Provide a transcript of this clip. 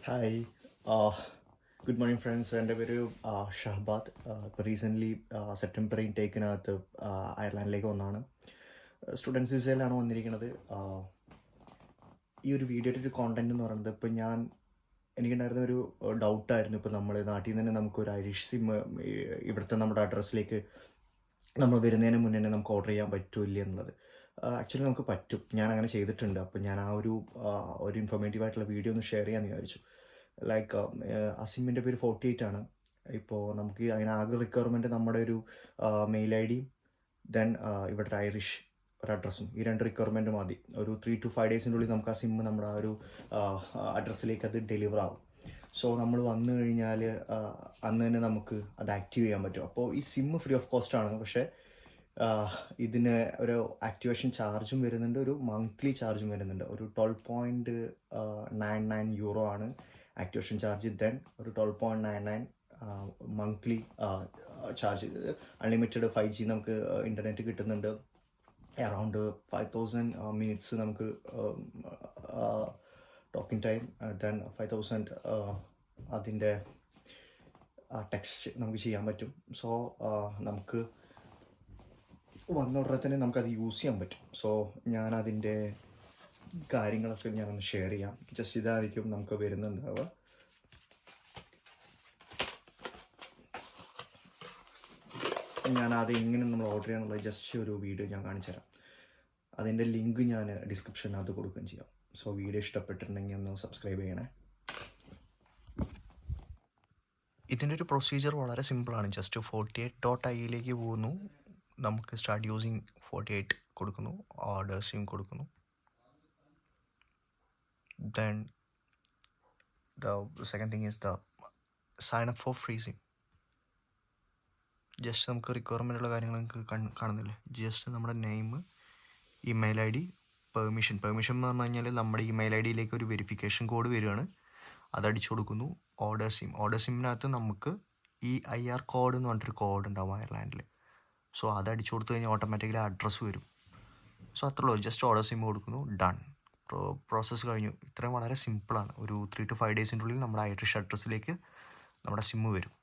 Hi good morning friends. എൻ്റെ പേര് ഷഹബാദ്. ഇപ്പോൾ റീസെൻ്റ്ലി സെപ്റ്റംബർ ഇൻടേക്കിനകത്ത് അയർലാൻഡിലേക്ക് വന്നതാണ്. സ്റ്റുഡൻസ് വിസയിലാണ് വന്നിരിക്കുന്നത്. ഈ ഒരു വീഡിയോയുടെ ഒരു കോണ്ടൻറ്റ് എന്ന് പറയുന്നത്, ഇപ്പോൾ എനിക്കുണ്ടായിരുന്ന ഒരു ഡൗട്ടായിരുന്നു. ഇപ്പോൾ നമ്മൾ നാട്ടിൽ നിന്ന് തന്നെ നമുക്കൊരു ഐറിഷ് സിം ഇവിടുത്തെ നമ്മുടെ അഡ്രസ്സിലേക്ക് നമ്മൾ വരുന്നതിന് മുന്നേ തന്നെ നമുക്ക് ഓർഡർ ചെയ്യാൻ പറ്റില്ല എന്നുള്ളത്. ആക്ച്വലി നമുക്ക് പറ്റും. ഞാൻ അങ്ങനെ ചെയ്തിട്ടുണ്ട്. അപ്പോൾ ഞാൻ ആ ഒരു ഇൻഫോർമേറ്റീവ് ആയിട്ടുള്ള വീഡിയോ ഒന്ന് ഷെയർ ചെയ്യാമെന്ന് വിചാരിച്ചു. ലൈക്ക് ആ സിമ്മിൻ്റെ പേര് 48 ആണ്. ഇപ്പോൾ നമുക്ക് അതിന് ആകെ റിക്വയർമെൻറ്റ് നമ്മുടെ ഒരു മെയിൽ ഐ ഡിയും ദെൻ ഇവിടെ ഒരു ഐറിഷ് ഒരു അഡ്രസ്സും, ഈ 2 റിക്വയർമെൻറ്റ് മതി. ഒരു 3 to 5 ഡേയ്സിൻ്റെ ഉള്ളിൽ നമുക്ക് ആ സിമ്മ് നമ്മുടെ ആ ഒരു അഡ്രസ്സിലേക്ക് അത് ഡെലിവർ ആവും. സോ നമ്മൾ വന്നു കഴിഞ്ഞാൽ അന്ന് തന്നെ നമുക്ക് അത് ആക്റ്റീവ് ചെയ്യാൻ പറ്റും. അപ്പോൾ ഈ സിമ്മ് ഫ്രീ ഓഫ് കോസ്റ്റ് ആണ്. പക്ഷേ ഇതിന് ഒരു ആക്ടിവേഷൻ ചാർജും വരുന്നുണ്ട്, ഒരു മന്ത്ലി ചാർജും വരുന്നുണ്ട്. ഒരു 12.99 യൂറോ ആണ് ആക്ടിവേഷൻ ചാർജ്. ദെൻ ഒരു 12.99 മന്ത്ലി ചാർജ്. അൺലിമിറ്റഡ് 5G നമുക്ക് ഇൻ്റർനെറ്റ് കിട്ടുന്നുണ്ട്. അറൗണ്ട് 5000 മിനിറ്റ്സ് നമുക്ക് ടോക്കിംഗ് ടൈം. ദെൻ 5000 അതിൻ്റെ ടെക്സ്റ്റ് നമുക്ക് ചെയ്യാൻ പറ്റും. സോ നമുക്ക് വന്ന ഉടനെ തന്നെ നമുക്കത് യൂസ് ചെയ്യാൻ പറ്റും. സോ ഞാനതിൻ്റെ കാര്യങ്ങളൊക്കെ ഞാനൊന്ന് ഷെയർ ചെയ്യാം. ജസ്റ്റ് ഇതായിരിക്കും നമുക്ക് വരുന്നുണ്ടാവുക. ഞാനത് എങ്ങനെ നമ്മൾ ഓർഡർ ചെയ്യാന്നുള്ളത് ജസ്റ്റ് ഒരു വീഡിയോ ഞാൻ കാണിച്ചു തരാം. അതിൻ്റെ ലിങ്ക് ഞാൻ ഡിസ്ക്രിപ്ഷനകത്ത് കൊടുക്കുകയും ചെയ്യാം. സോ വീഡിയോ ഇഷ്ടപ്പെട്ടിട്ടുണ്ടെങ്കിൽ ഒന്ന് സബ്സ്ക്രൈബ് ചെയ്യണേ. ഇതിൻ്റെ ഒരു പ്രൊസീജിയർ വളരെ സിമ്പിളാണ്. ജസ്റ്റ് 48.i പോകുന്നു. നമുക്ക് സ്റ്റാർട്ട് യൂസിങ് 48 കൊടുക്കുന്നു, ഓർഡർ സിം കൊടുക്കുന്നു. Then the second thing is the sign up for free sim. Just നമുക്ക് റിക്വയർമെൻറ്റുള്ള കാര്യങ്ങൾ നിങ്ങൾക്ക് കാണുന്നില്ലേ. ജസ്റ്റ് നമ്മുടെ name, email I D, permission എന്ന് പറഞ്ഞു കഴിഞ്ഞാൽ നമ്മുടെ ഇമെയിൽ ഐ ഡിയിലേക്ക് ഒരു വെരിഫിക്കേഷൻ കോഡ് വരികയാണ്. അതടിച്ചു കൊടുക്കുന്നു. ഓർഡർ സിമ്മിനകത്ത് നമുക്ക് ഈ IR കോഡ് എന്ന് പറഞ്ഞിട്ടൊരു കോഡ് ഉണ്ടാവും അയർലാൻഡിൽ. സോ അത് അടിച്ചു കൊടുത്തു കഴിഞ്ഞാൽ ഓട്ടോമാറ്റിക്കലി അഡ്രസ്സ് വരും. സോ അത്രേ ഉള്ളൂ. ജസ്റ്റ് ഓർഡർ സിം കൊടുക്കുന്നു, ഡൺ. പ്രോസസ്സ് കഴിഞ്ഞു. ഇത്രയും വളരെ സിമ്പിളാണ്. ഒരു 3 to 5 ഡേയ്സിൻ്റെ ഉള്ളിൽ നമ്മുടെ ഐറിഷ് അഡ്രസ്സിലേക്ക് നമ്മുടെ സിമ്മ് വരും.